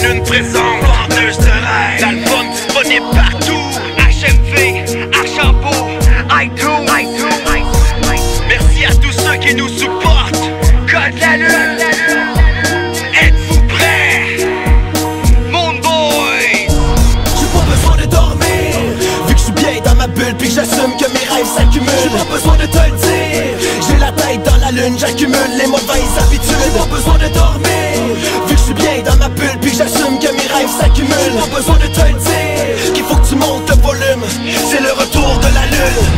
une présente vendeuse de rêve. L'album disponible partout. HMV, Archambault, iTunes. Merci à tous ceux qui nous supportent. Code la lune. Êtes-vous prêts? Mon boy. J'ai pas besoin de dormir, vu que je suis bien dans ma bulle, puis que j'assume que mes rêves s'accumulent. J'ai pas besoin de te le dire, j'ai la tête dans la lune, j'accumule les mauvaises habitudes. J'ai pas besoin de dormir, vu que je suis bien dans ma bulle, puis que j'assume que mes rêves s'accumulent. J'ai pas besoin de te le dire, qu'il faut que tu montes le volume, c'est le retour de la lune.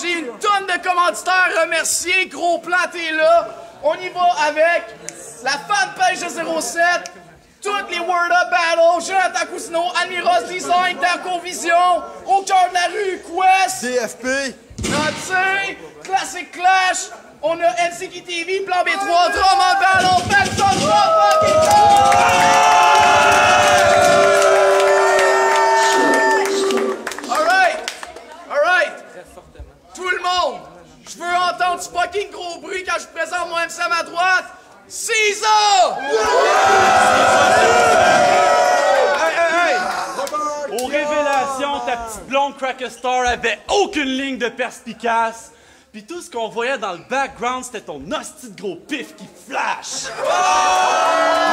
J'ai une tonne de commanditaires à remercier. Gros plan, t'es là. On y va avec la fanpage de 07, toutes les Word Up Battles, Jonathan Cousineau, Admiros Design, Darko Vision, Au cœur de la rue, Quest, DFP, Nazi, Classic Clash, on a NCK TV, Plan B3, Drum and Battle, Phantom Fucking Tout le monde, je veux entendre ce fucking gros bruit quand je présente mon MC à ma droite. César! Hey! Aux révélations, ta petite blonde Cracker Star avait aucune ligne de perspicace. Puis tout ce qu'on voyait dans le background, c'était ton hostie de gros pif qui flash.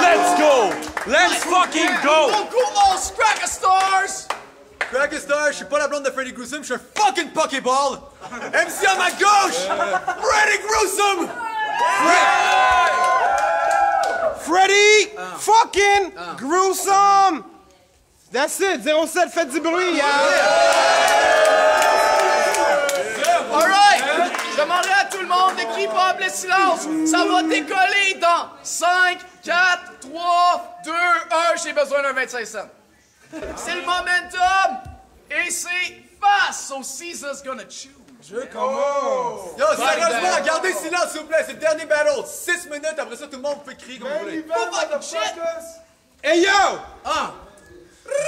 Let's go! Let's fucking go! Go all Cracker Stars! Cracker Star, je suis pas la blonde de Freddy Gruesome, je suis un fucking Pokéball! MC à ma gauche! Freddy Gruesome! Freddy fucking Gruesome! That's it, 07, faites du bruit, yeah! Alright! Je demanderai à tout le monde de keep up le silence. Ça va décoller dans 5, 4, 3, 2, 1. J'ai besoin d'un 25 cents. C'est le momentum! Et c'est face au Caesar's Gonna Choose. Yo, sérieusement, gardez silence s'il vous plaît, c'est le dernier battle. 6 minutes, après ça tout le monde peut crier comme vous voulez. Fucking shit! Hey yo!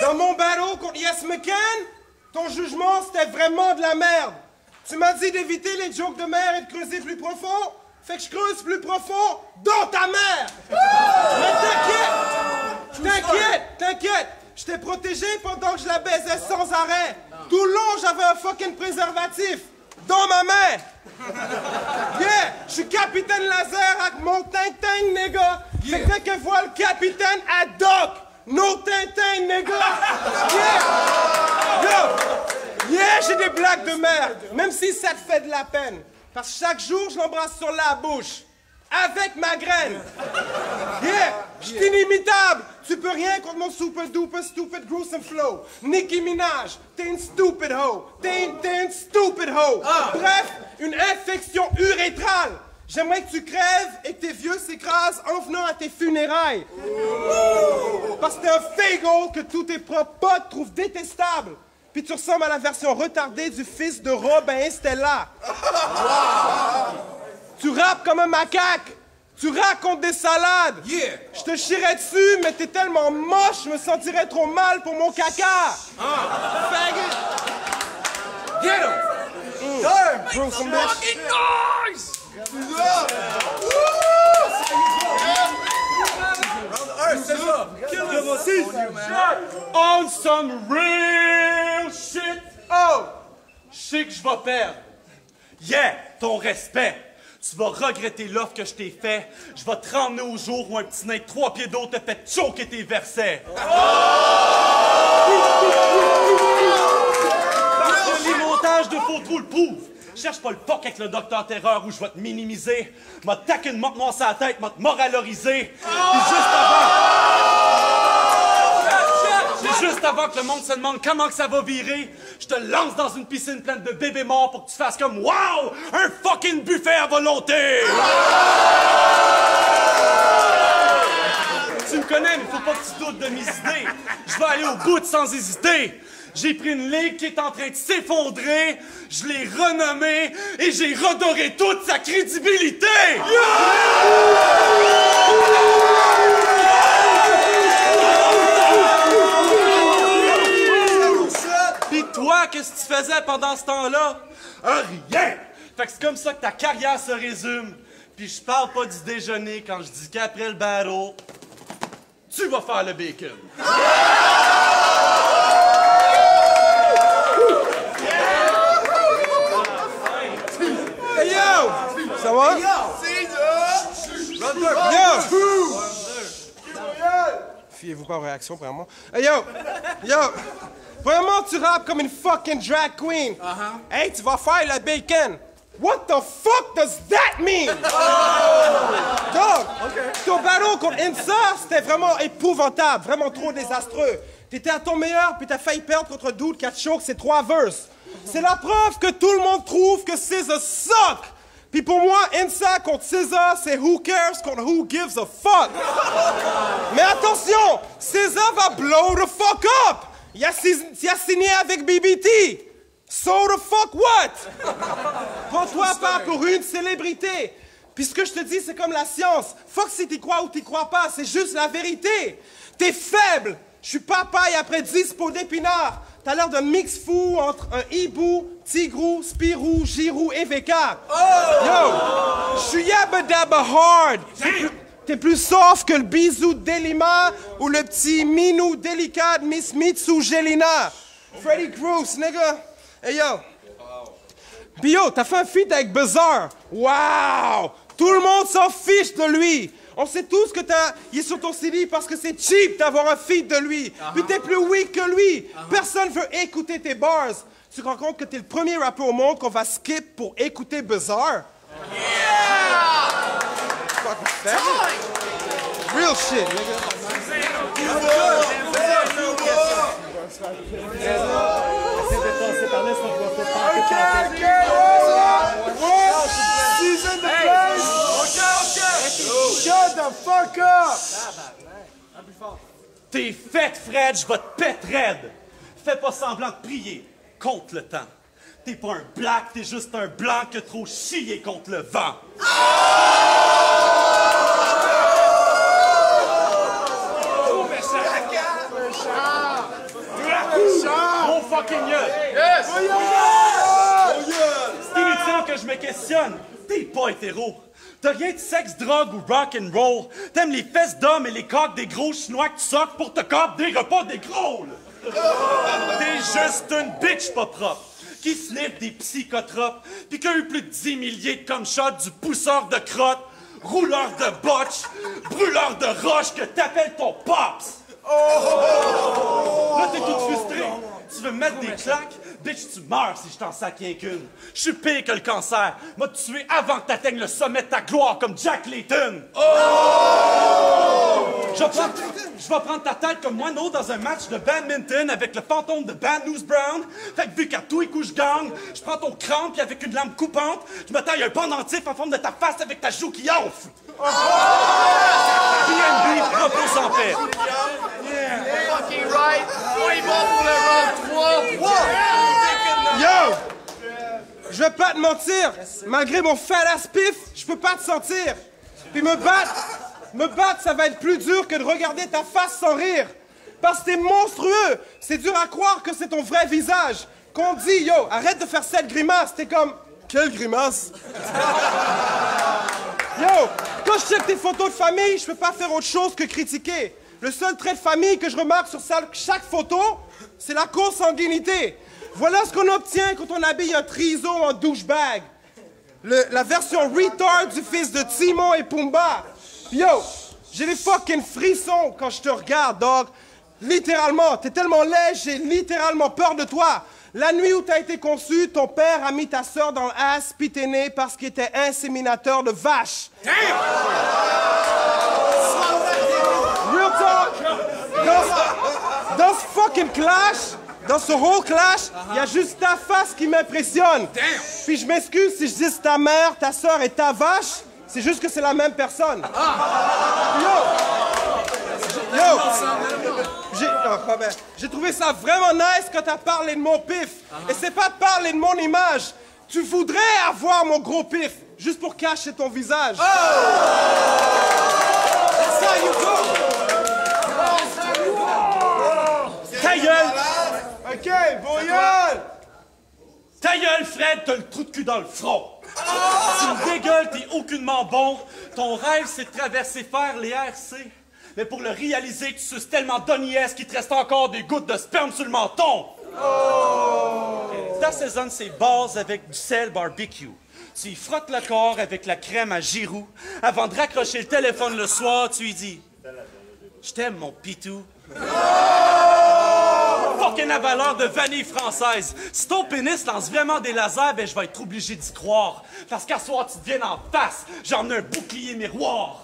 Dans mon battle contre Yes McCann, ton jugement c'était vraiment de la merde. Tu m'as dit d'éviter les jokes de mer et de creuser plus profond. Fait que je creuse plus profond dans ta mère! Mais t'inquiète! Je t'ai protégé pendant que je la baisais sans arrêt. Tout le long, j'avais un fucking préservatif dans ma main. Yeah, je suis capitaine laser avec mon Tintin, nigga. Fait que vois le capitaine ad hoc. No Tintin, nigga. Yeah, j'ai des blagues de merde. Même si ça te fait de la peine. Parce que chaque jour, je l'embrasse sur la bouche. Avec ma graine. Yeah, je suis inimitable. Tu peux rien contre mon super duper stupid gruesome flow. Nicki Minaj, t'es une stupid hoe. T'es une stupid hoe. Bref, une infection urétrale. J'aimerais que tu crèves et que tes vieux s'écrasent en venant à tes funérailles. Parce que t'es un fago que tous tes propres potes trouvent détestable. Puis tu ressembles à la version retardée du fils de Robin Stella. Tu rappes comme un macaque. Tu racontes des salades. Yeah. Je te chierais dessus, mais t'es tellement moche, je me sentirais trop mal pour mon caca. Faggot. Get him! Damn, gruesome bitch. Fucking noise! C'est ça! On some real shit! Oh! Je sais que je vais perdre. Yeah! Ton respect! Tu vas regretter l'offre que je t'ai fait. Je vais te ramener au jour où un petit nain de 3 pieds d'eau te fait choquer tes versets. Parce que les montages de faux trous le prouvent. Cherche pas le POC avec le Docteur Terreur où je vais te minimiser. M'a taqué une motte noire sur la tête, m'a te moraloriser. Puis juste avant que le monde se demande comment que ça va virer, je te lance dans une piscine pleine de bébés morts pour que tu fasses comme « Wow! Un fucking buffet à volonté! » Tu me connais, mais faut pas que tu doutes de mes idées. Je vais aller au bout sans hésiter. J'ai pris une ligue qui est en train de s'effondrer, je l'ai renommée et j'ai redoré toute sa crédibilité! Pis toi, qu'est-ce que tu faisais pendant ce temps-là? Rien! Fait que c'est comme ça que ta carrière se résume. Puis je parle pas du déjeuner quand je dis qu'après le battle, tu vas faire le bacon. Hey yo! Ça va? Yo! Fiez-vous pas aux réactions, vraiment. Hey yo! Yo! Vraiment, tu rappes comme une fucking drag queen. Hey, tu vas faire le bacon. What the fuck does that mean? Dog, ton battle contre Insa, c'était vraiment épouvantable, vraiment trop désastreux. T'étais à ton meilleur, puis t'as failli perdre contre Dude qui a choke ses 3 verses. C'est la preuve que tout le monde trouve que SZA suck. Puis pour moi, Insa contre SZA, c'est who cares contre who gives a fuck. Mais attention, SZA va blow the fuck up. Il a signé avec BBT. So the fuck what? Prends-toi pas pour une célébrité. Puis ce que je te dis, c'est comme la science. Fuck si t'y crois ou t'y crois pas, c'est juste la vérité. T'es faible. Je suis papaye après 10 pots d'épinards. T'as l'air d'un mix fou entre un hibou, tigrou, spirou, girou et VK. Yo, je suis yabba-dabba hard. T'es plus soft que le bisou d'Elima ou le petit minou délicat de Miss Mitsu Jelina. Freddy Gross, nigga. Hey yo. Bio, t'as fait un feat avec Bizarre. Wow! Tout le monde s'en fiche de lui. On sait tous que il est sur ton CD parce que c'est cheap d'avoir un feat de lui. Puis t'es plus weak que lui. Personne veut écouter tes bars. Tu te rends compte que t'es le premier rappeur au monde qu'on va skip pour écouter Bizarre? Fucking fat. Real shit, nigga. Shut the fuck up! T'es faite, Fred, je vais te pète raide. Fais pas semblant de prier contre le temps. T'es pas un black, t'es juste un blanc qui a trop chié contre le vent. Mon fucking gueule! Yes! C'est inutile que je me questionne. T'es pas hétéro. T'as rien de sexe, drogue ou rock and roll. T'aimes les fesses d'hommes et les coques des gros chinois que tu socques pour te cope des repas des gros. T'es juste une bitch pas propre qui sniffe des psychotropes pis qui a eu plus de 10 milliers de cum-shots du pousseur de crotte, rouleur de botch, brûleur de roche que t'appelles ton pops. Là, t'es toute frustré. Tu veux me mettre des claques? Bitch, tu meurs si je t'en sac rien qu'une. Je suis pire que le cancer. M'a tué avant que t'atteignes le sommet de ta gloire comme Jack Layton. Je vais prendre ta tête comme moineau dans un match de badminton avec le fantôme de Bad News Brown. Fait que vu qu'à tous les coups je gagne, je prends ton crâne puis avec une lame coupante, je me taille un pendentif en forme de ta face avec ta joue qui enfle. BNB, repose en paix. Fucking right! On est bon pour le round 3! Yo! Je vais pas te mentir, malgré mon fat-ass pif, je peux pas te sentir. Puis me battre, ça va être plus dur que de regarder ta face sans rire. Parce que t'es monstrueux, c'est dur à croire que c'est ton vrai visage. Qu'on dit, yo, arrête de faire cette grimace, t'es comme... Quelle grimace? Yo, quand je check tes photos de famille, je peux pas faire autre chose que critiquer. Le seul trait de famille que je remarque sur chaque photo, c'est la consanguinité. Voilà ce qu'on obtient quand on habille un triso en douchebag. La version retard du fils de Timon et Pumba. Yo, j'ai des fucking frissons quand je te regarde, dog. Littéralement, t'es tellement laid, j'ai littéralement peur de toi. La nuit où t'as été conçu, ton père a mis ta sœur dans l'ass pis t'es né parce qu'il était inséminateur de vaches. Damn! Real talk! Dans ce fucking clash, dans ce whole clash, il y a juste ta face qui m'impressionne. Puis je m'excuse si je dis ta mère, ta sœur et ta vache, c'est juste que c'est la même personne. J'ai trouvé ça vraiment nice quand t'as parlé de mon pif. Et c'est pas parler de mon image. Tu voudrais avoir mon gros pif, juste pour cacher ton visage. That's how you go. Ta gueule! OK, boyole! Ta gueule, Fred, t'as le trou de cul dans le front! Tu me dégueules, t'es aucunement bon. Ton rêve, c'est de traverser faire les RC. Mais pour le réaliser, tu suces tellement Donnie-esque qu'il te reste encore des gouttes de sperme sur le menton. T'assaisonnes ses bases avec du sel barbecue. Tu y frottes le corps avec la crème à Giroux. Avant de raccrocher le téléphone le soir, tu lui dis « Je t'aime, mon pitou. » Fucking avaleur de vanille française. Si ton pénis lance vraiment des lasers, ben je vais être obligé d'y croire. Parce qu'à soir, tu te viens en face. J'en ai un bouclier miroir.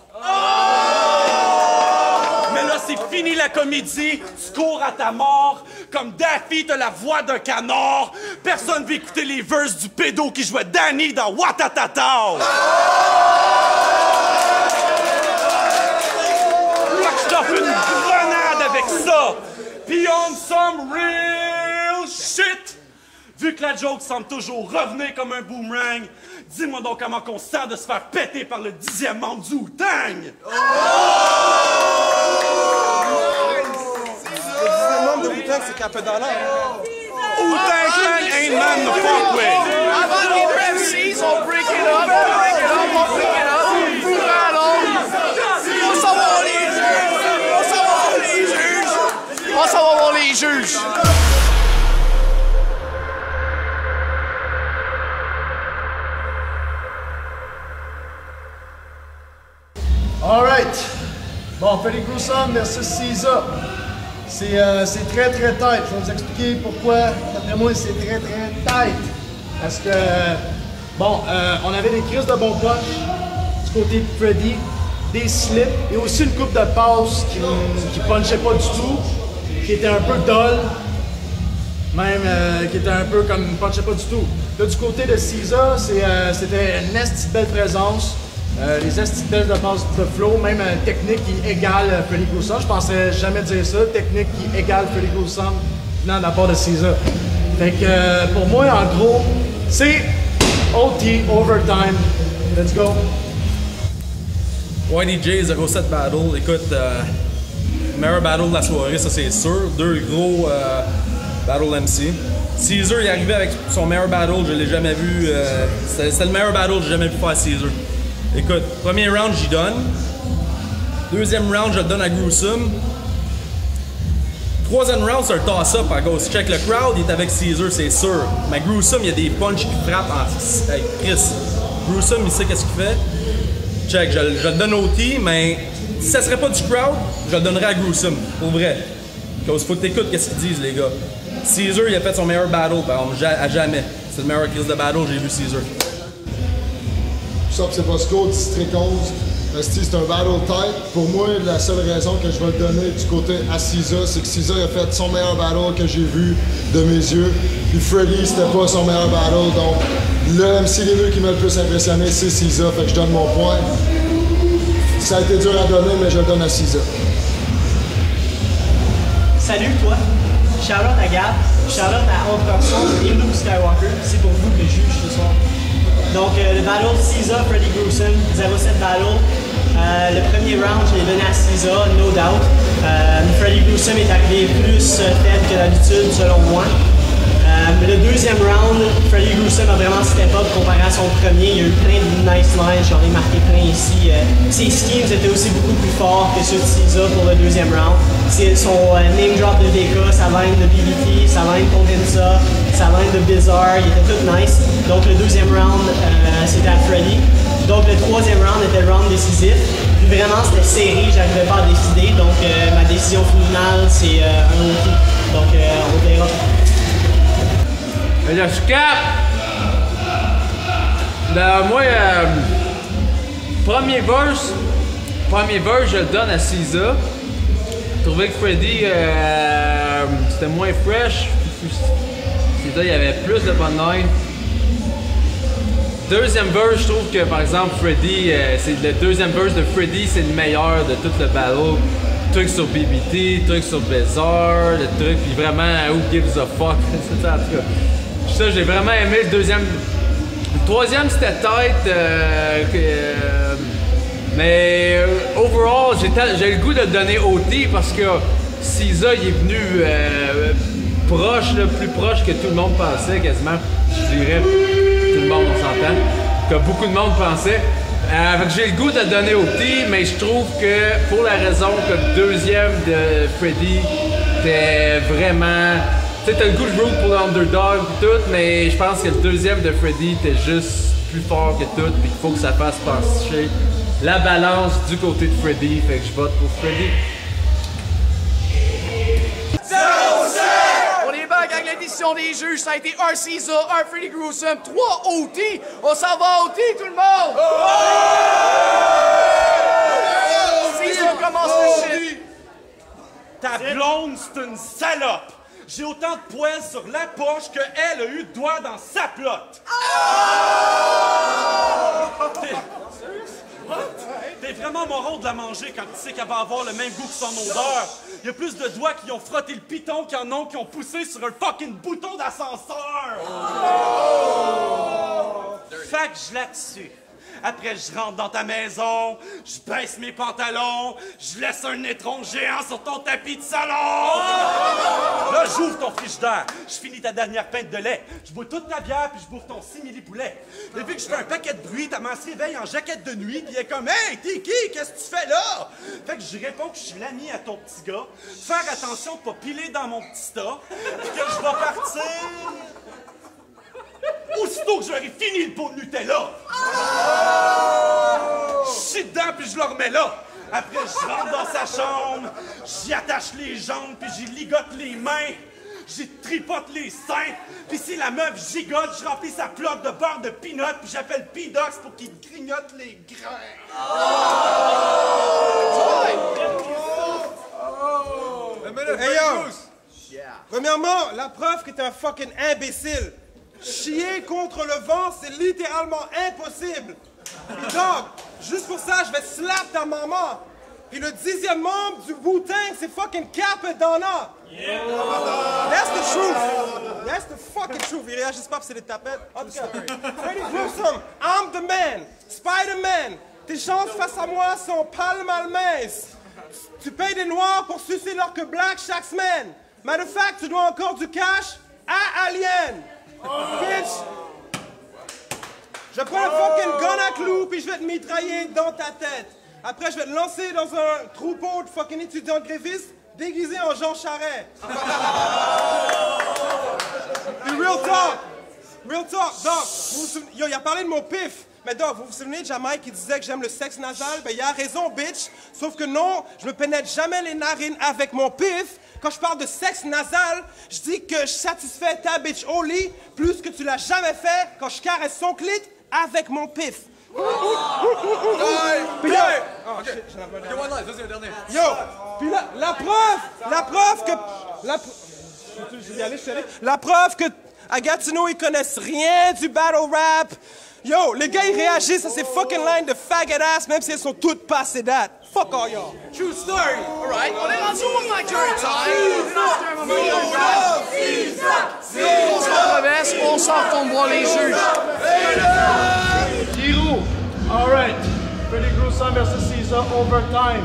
Mais là, c'est fini la comédie. Tu cours à ta mort. Comme Daffy, t'as la voix d'un canard. Personne veut écouter les verses du pédo qui jouait Danny dans Watatata. Je t'offre une grenade avec ça. Pis on some real shit! Vu que la joke semble toujours revenir comme un boomerang, dis-moi donc comment on se sent de se faire péter par le 10e membre du Wu-Tang! Le 10e membre de Wu-Tang, c'est Capadonna. Wu-Tang Clan ain't man to fuck with! Avant les deux MCs, on break it up, on break it up, on break it up. On s'en va voir les juges! On s'en va voir les juges! On s'en va voir les juges! Alright. Bon, Freddy Gruesome versus Caesar. C'est très très tight. Je vais vous expliquer pourquoi, d'après moi, c'est très très tight. Parce que, bon, on avait des crises de bon punch du côté de Freddy, des slips et aussi une coupe de passes qui punchait pas du tout, qui était un peu dull, même qui était un peu comme punchait pas du tout. Là, du côté de Caesar, c'était une esti de belle présence. Les esti de belles de passe de flow, même technique qui égale Freddy Gruesome. Je pensais jamais dire ça, technique qui égale Freddy Gruesome venant de la part de Caesar. Fait que pour moi, en gros, c'est OT, overtime. Let's go. YDJ 07 Battle, écoute, meilleur battle de la soirée, ça c'est sûr. Deux gros battle MC. Caesar, il est arrivé avec son meilleur battle, je l'ai jamais vu. C'était le meilleur battle que j'ai jamais vu faire Caesar. Écoute, premier round, j'y donne. Deuxième round, je le donne à Gruesome. Troisième round, c'est un toss-up à gauche. Check le crowd, il est avec Caesar, c'est sûr. Mais Gruesome, il y a des punches qui frappent en... Hey, Chris, Gruesome, il sait qu'est-ce qu'il fait. Check, je le donne au T, mais si ça serait pas du crowd, je le donnerais à Gruesome, pour vrai. Cause faut que t'écoutes qu'est-ce qu'ils disent, les gars. Caesar, il a fait son meilleur battle, à jamais. C'est le meilleur crise de battle, j'ai vu Caesar. Ça, c'est pas Scott, District 11. C'est un battle tight. Pour moi, la seule raison que je vais le donner du côté à Caesar, c'est que Caesar a fait son meilleur battle que j'ai vu de mes yeux. Puis Freddy, c'était pas son meilleur battle. Donc, le MC les deux qui m'a le plus impressionné, c'est Caesar. Fait que je donne mon point. Ça a été dur à donner, mais je le donne à Caesar. Salut, toi. Shout-out à Gab. Shout-out à Anderson et Luke Skywalker. C'est pour vous que je juge ce soir. Donc, le battle Caesar, Freddy Gruesome, 07 battle. Le premier round, je l'ai donné à Caesar, no doubt. Freddy Gruesome est arrivé plus faible que d'habitude, selon moi. Le deuxième round, Freddy Gruesome a vraiment step up comparé à son premier. Il y a eu plein de nice lines, j'en ai marqué plein ici. Ses schemes étaient aussi beaucoup plus forts que ceux de Caesar pour le deuxième round. Son name drop de DK, sa line de BBT, sa line Condensa, sa line de Bizarre, il était tout nice. Donc le deuxième round, c'était à Freddy. Donc le troisième round était le round décisif. Puis vraiment, c'était serré, j'arrivais pas à décider. Donc ma décision finale, c'est un OT. Donc on verra. Là, je capte. Moi, premier verse, je le donne à Caesar. Je trouvais que Freddy, c'était moins fresh. Caesar, il y avait plus de bonnes lines. Deuxième verse, je trouve que, par exemple, Freddy, c'est le deuxième verse de Freddy, c'est le meilleur de tout le battle. Truc sur BBT, truc sur Bizarre, le truc, puis vraiment, who gives a fuck. C'est ça, en tout cas. Ça, j'ai vraiment aimé le deuxième. Le troisième, c'était tête. Mais overall, j'ai le goût de le donner OT parce que Caesar, il est venu proche, plus proche que tout le monde pensait, quasiment. Je dirais, tout le monde, on s'entend, que beaucoup de monde pensait. J'ai le goût de le donner OT, mais je trouve que pour la raison que le deuxième de Freddy était vraiment. Tu sais, t'as le goût de root pour l'underdog et tout, mais je pense que le deuxième de Freddy était juste plus fort que tout, puis qu'il faut que ça fasse pencher la balance du côté de Freddy, fait que je vote pour Freddy. On est back avec l'édition des juges, ça a été un Caesar, un Freddy Gruesome, 3 OT. On s'en va OT tout le monde! Caesar commence le shit. Ta blonde, c'est une salope! J'ai autant de poils sur la poche que elle a eu de doigts dans sa plotte! T'es vraiment moron de la manger quand tu sais qu'elle va avoir le même goût que son odeur. Il y a plus de doigts qui ont frotté le piton qu'il y en a qui ont poussé sur un fucking bouton d'ascenseur. Fait que je la tue. Après, je rentre dans ta maison, je baisse mes pantalons, je laisse un étron géant sur ton tapis de salon. Là, j'ouvre ton frigidaire, je finis ta dernière pinte de lait, je bois toute ta bière puis je bouffe ton simili-poulet. Et vu que je fais un paquet de bruit, ta maman se réveille en jaquette de nuit puis elle est comme « Hey, t'es qui? Qu'est-ce que tu fais là? » Fait que je réponds que je suis l'ami à ton petit gars, faire attention de pas piler dans mon petit tas, puis que je vais partir... aussitôt que j'aurai fini le pot de Nutella! Je suis dedans puis je le remets là! Après, je rentre dans sa chambre, j'y attache les jambes puis j'y ligote les mains, j'y tripote les seins, puis si la meuf gigote, je remplis sa plotte de beurre de peanut puis j'appelle P-Dox pour qu'il grignote les grains! Hey yo! Premièrement, la preuve que t'es un fucking imbécile. Chier contre le vent, c'est littéralement impossible. Puis dog, juste pour ça, je vais slap ta maman. Puis le 10e membre du Wu-Tang, c'est fucking Cappadonna. Yeah. That's the truth. That's the fucking truth. Ils réagissent pas, c'est des tapettes. En tout cas, Freddy Gruesome, I'm the man. Spider-Man, tes chances face à moi sont palmes-minces. Tu payes des noirs pour sucer leur que black chaque semaine. Matter of fact, tu dois encore du cash à Alien. Bitch! Je prends un fucking gun à clous puis je vais te mitrailler dans ta tête. Après, je vais te lancer dans un troupeau de fucking étudiants grévistes déguisés en Jean Charest. Puis real talk, Doc. Yo, il a parlé de mon pif. Mais Doc, vous vous souvenez de Jamaïque qui disait que j'aime le sexe nasal? Ben, il a raison, bitch. Sauf que non, je me pénètre jamais les narines avec mon pif. Quand je parle de sexe nasal, je dis que je satisfais ta bitch au lit plus que tu l'as jamais fait quand je caresse son clit avec mon pif. Puis là, yo, puis là, la preuve que à Gatineau ils connaissent rien du battle rap. Yo, les gars, ils réagissent à ces fucking lines de faggot ass, même si elles sont toutes passées date. Fuck all y'all. True story. All right, on est rendu au moment jury time. On s'en retourne voir les juges. Giroux. All right. Freddy Gruesome versus Caesar, overtime.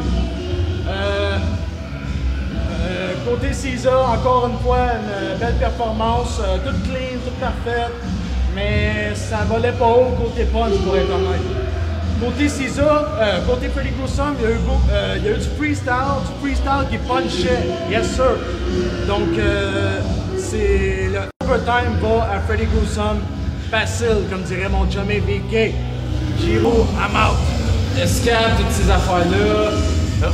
Côté Caesar, encore une fois, une belle performance, toute clean, toute parfaite. Mais ça volait pas haut côté punch pour être honnête. Côté Caesar, côté Freddy Gruesome, il y a eu du freestyle qui punchait, yes sir. Donc c'est le overtime va à Freddy Gruesome, facile comme dirait mon chumé VK. Giroux, I'm out. Escape, toutes ces affaires-là.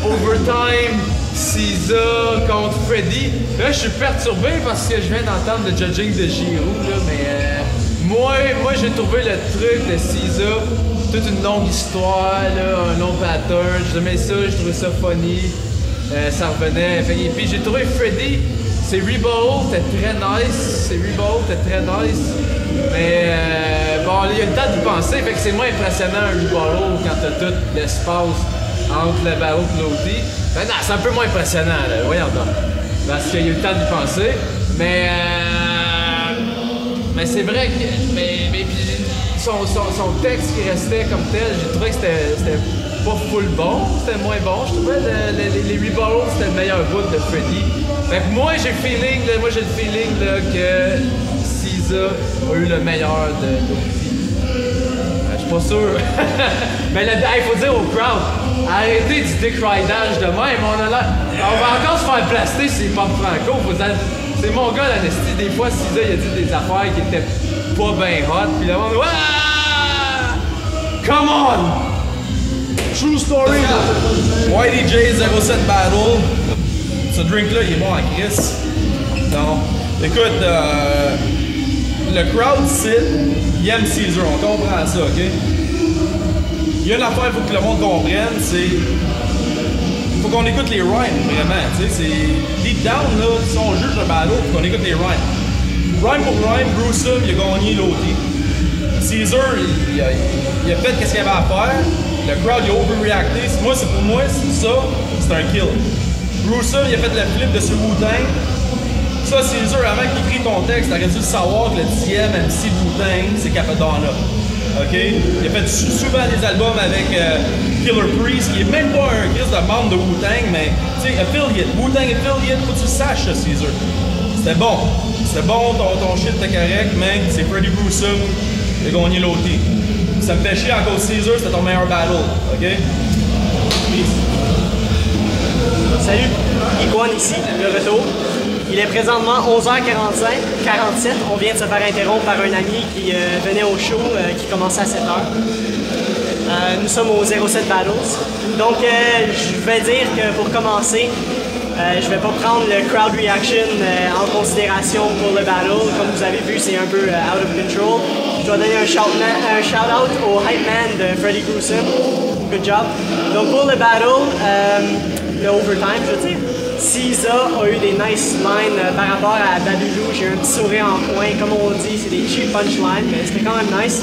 Overtime, Caesar contre Freddy. Là, je suis perturbé parce que je viens d'entendre le judging de Giroux, là, mais moi j'ai trouvé le truc de Caesar, toute une longue histoire, là, un long pattern. J'aimais ça, j'ai trouvé ça funny. Ça revenait. Et puis j'ai trouvé Freddy, c'est Rebuttal, c'était très nice. Mais bon, il y a le temps d'y penser, fait que c'est moins impressionnant un Rebuttal quand t'as tout l'espace entre le barreau et l'OT. Ben non, c'est un peu moins impressionnant, là, voyons donc. Parce qu'il y a eu le temps d'y penser. Mais c'est vrai que. Mais puis son texte qui restait comme tel, j'ai trouvé que c'était pas full bon, c'était moins bon. Je trouvais les Rebuttals, c'était le meilleur bout de Freddy. Fait que moi j'ai le feeling là, que Caesar a eu le meilleur de l'OT. Je suis pas sûr. Mais il faut dire au crowd, arrêtez du décridage de même, on va encore se faire plaster si c'est pas Franco. C'est mon gars l'anesthésie, des fois Caesar il a dit des affaires qui étaient pas bien hot, puis le monde come on! True story! YDJ 07 Battle. Ce drink-là, il est bon à Chris. Non. Écoute, le crowd il aime Caesar, on comprend ça, ok? Il y a une affaire, il faut que le monde comprenne, c'est. Il faut qu'on écoute les rhymes, vraiment, tu sais, c'est. Deep down, là, si on juge le battle, il faut qu'on écoute les rhymes. Rhyme pour rhyme, Gruesome, il a gagné l'OT. Caesar, il a fait ce qu'il avait à faire, le crowd, il a overreacté. Pour moi, c'est un kill. Gruesome, il a fait le flip de ce Wu-Tang. Ça, Caesar, avant qu'il écrit ton texte, t'aurais dû le savoir que le 10e MC Wu-Tang, c'est Capadonna. OK? Il a fait souvent des albums avec Killer Priest, qui est même pas un Chris de membre de Wu-Tang, mais tu sais, affiliate, Wu-Tang affiliate, faut que tu le saches, ça, Caesar. C'était bon. C'était bon, ton shit était correct, mais c'est Freddy Gruesome, il a gagné l'OT. Ça me fait chier à cause de Caesar, c'était ton meilleur battle. OK? Peace. Salut, Iguane ici, le retour. Il est présentement 11h47. On vient de se faire interrompre par un ami qui venait au show qui commençait à 7h. Nous sommes au 07 Battles. Donc, je vais dire que pour commencer, je vais pas prendre le crowd reaction en considération pour le battle. Comme vous avez vu, c'est un peu out of control. Je dois donner un shout-out au hype man de Freddy Gruesome. Good job. Donc, pour le battle, le overtime, je veux dire, Caesar a eu des nice lines par rapport à Babylou. J'ai un petit sourire en coin. Comme on dit, c'est des cheap punchlines, mais c'était quand même nice.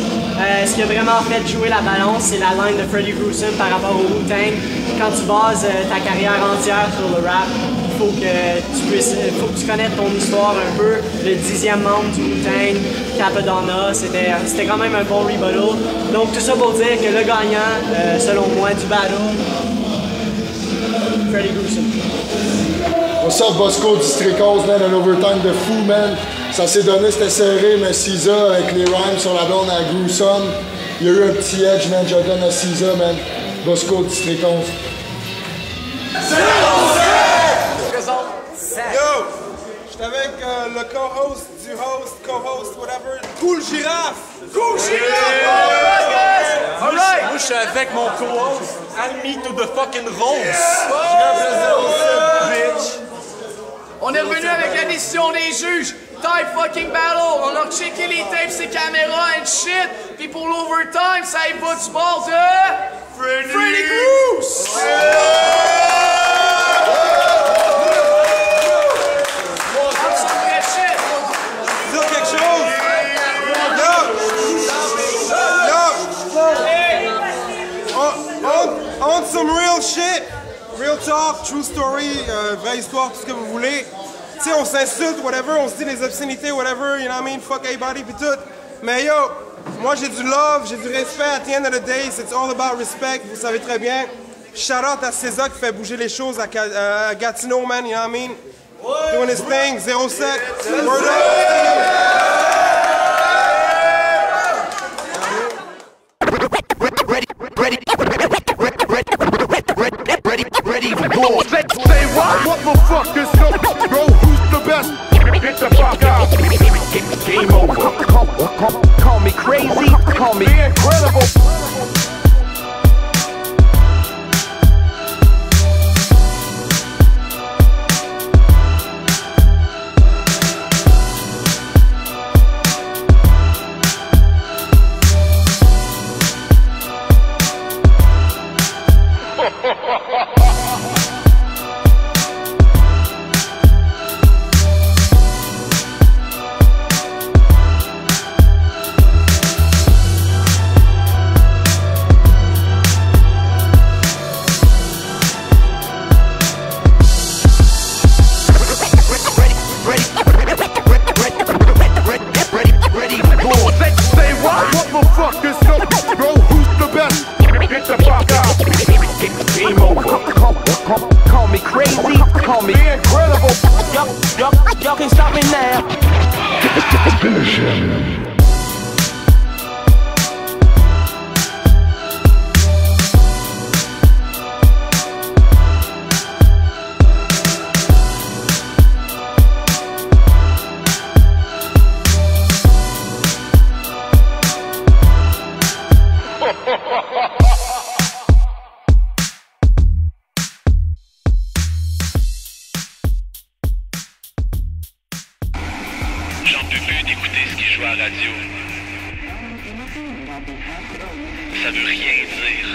Ce qui a vraiment fait jouer la balance, c'est la line de Freddy Gruesome par rapport au Wu-Tang. Quand tu bases ta carrière entière sur le rap, il faut que tu connaisses ton histoire un peu. Le 10e membre du Wu-Tang, Capadonna, c'était quand même un bon rebuttal. Donc tout ça pour dire que le gagnant, selon moi, du battle, Freddy Gruesome. What's up, Bosco Districos, man, un overtime de fou, man. Ça s'est donné, c'était serré, mais Caesar, avec les rhymes sur la blonde à Gruesome, il y a eu un petit edge, man, je donne à Caesar, man. Bosco Districos. Yo! J'étais avec le co-host du host, co-host, whatever, Cool Giraffe! Cool Giraffe! Alright! Moi, je suis avec mon co-host, Add me to the fucking rose. On est revenu avec la décision des juges. Tie fucking battle. On a checké les tapes, ses caméras and shit. Puis pour l'overtime, ça y va du bord de Freddy Gruesome. Dire quelque chose? On some real shit. Real talk, true story, vraie histoire, tout ce que vous voulez. Tu sais, on s'insulte, whatever, on se dit des obscénités, whatever, you know what I mean, fuck everybody, pis tout. Mais yo, moi j'ai du love, j'ai du respect. At the end of the day, it's all about respect, vous savez très bien. Shout out à César qui fait bouger les choses à Gatineau, man, you know what I mean? Doing his thing, 07, word up. Ready for war. Say what the fuck is up, bro? Who's the best? Get the fuck out. Game over. Call me crazy, call me incredible. radio. Ça veut rien dire.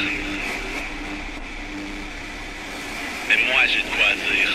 Mais moi j'ai de quoi dire.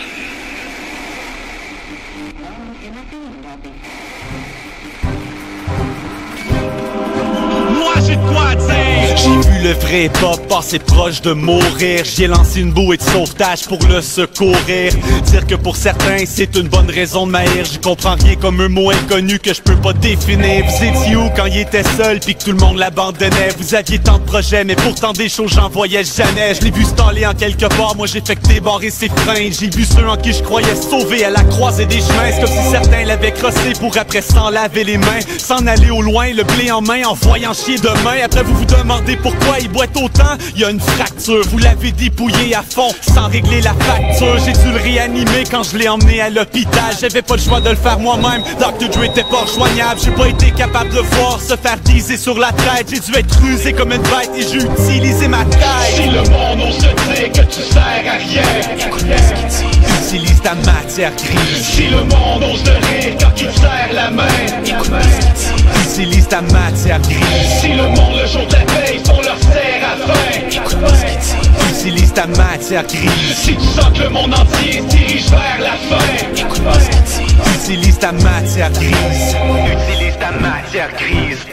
Moi j'ai de quoi dire. J'ai vu le vrai hip-hop passer proche de mourir. J'y ai lancé une bouée de sauvetage pour le secourir. Dire que pour certains c'est une bonne raison de m'haïr. J'y comprends rien comme un mot inconnu que je peux pas définir. Vous étiez où quand il était seul pis que tout le monde l'abandonnait? Vous aviez tant de projets mais pourtant des choses j'en voyais jamais. Je l'ai vu staller en quelque part, moi j'ai fait que débarrer ses freins. J'ai vu ceux en qui je croyais sauver à la croisée des chemins. C'est comme si certains l'avaient crossé pour après s'en laver les mains. S'en aller au loin, le blé en main en voyant chier demain. Après vous vous demandez pourquoi il boite autant, il y a une fracture. Vous l'avez dépouillé à fond sans régler la facture. J'ai dû le réanimer quand je l'ai emmené à l'hôpital. J'avais pas le choix de le faire moi-même, Dr. Dre était pas rejoignable. J'ai pas été capable de voir se faire teaser sur la tête. J'ai dû être rusé comme une bête et j'ai utilisé ma tête. Si le monde ose te dire que tu sers à rien, écoute ce qu'il dit. Utilise ta matière grise. Si le monde ose te rire quand tu te serres la main, écoute ce qu'il dit. Utilise ta matière grise. Si le monde le jour de la paye font leur serre à faim, écoute ce qu'il dit. Utilise ta matière grise. Si tu sens que le monde entier se dirige vers la fin, écoute ce qu'il dit. Utilise ta matière grise. Utilise ta matière grise.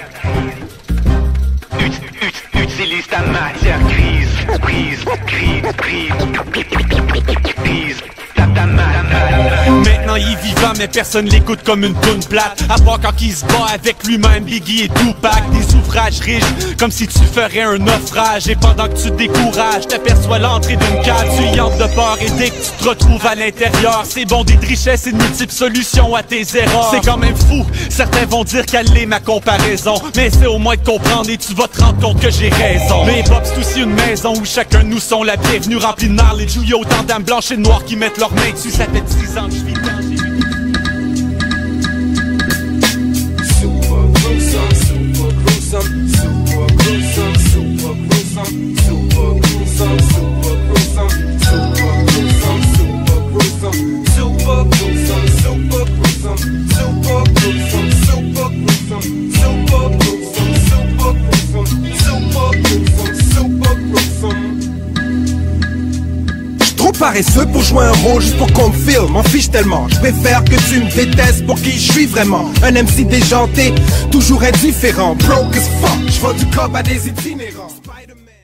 Utilise ta matière grise. Grise. Maintenant il est vivant mais personne l'écoute comme une toune plate. À part quand il se bat avec lui-même, Biggie et Tupac. Des ouvrages riches, comme si tu ferais un naufrage. Et pendant que tu te décourages, t'aperçois l'entrée d'une cave. Tu y entres de peur et dès que tu te retrouves à l'intérieur, c'est bondé de richesse et de multiples solutions à tes erreurs. C'est quand même fou, certains vont dire qu'elle est ma comparaison, mais c'est au moins de comprendre et tu vas te rendre compte que j'ai raison. Mais hip-hop c'est aussi une maison où chacun de nous sont la bienvenue, remplie de knowledge, où il y a autant d'âmes blanches et noires qui mettent leurs mains dessus. Ça fait 6 ans que je vis dans paresseux pour jouer un rôle juste pour qu'on me filme, m'en fiche tellement. Je préfère que tu me détestes pour qui je suis vraiment. Un MC déjanté, toujours indifférent. Broke as fuck, je vends du cob à des itinérants. Spider-Man.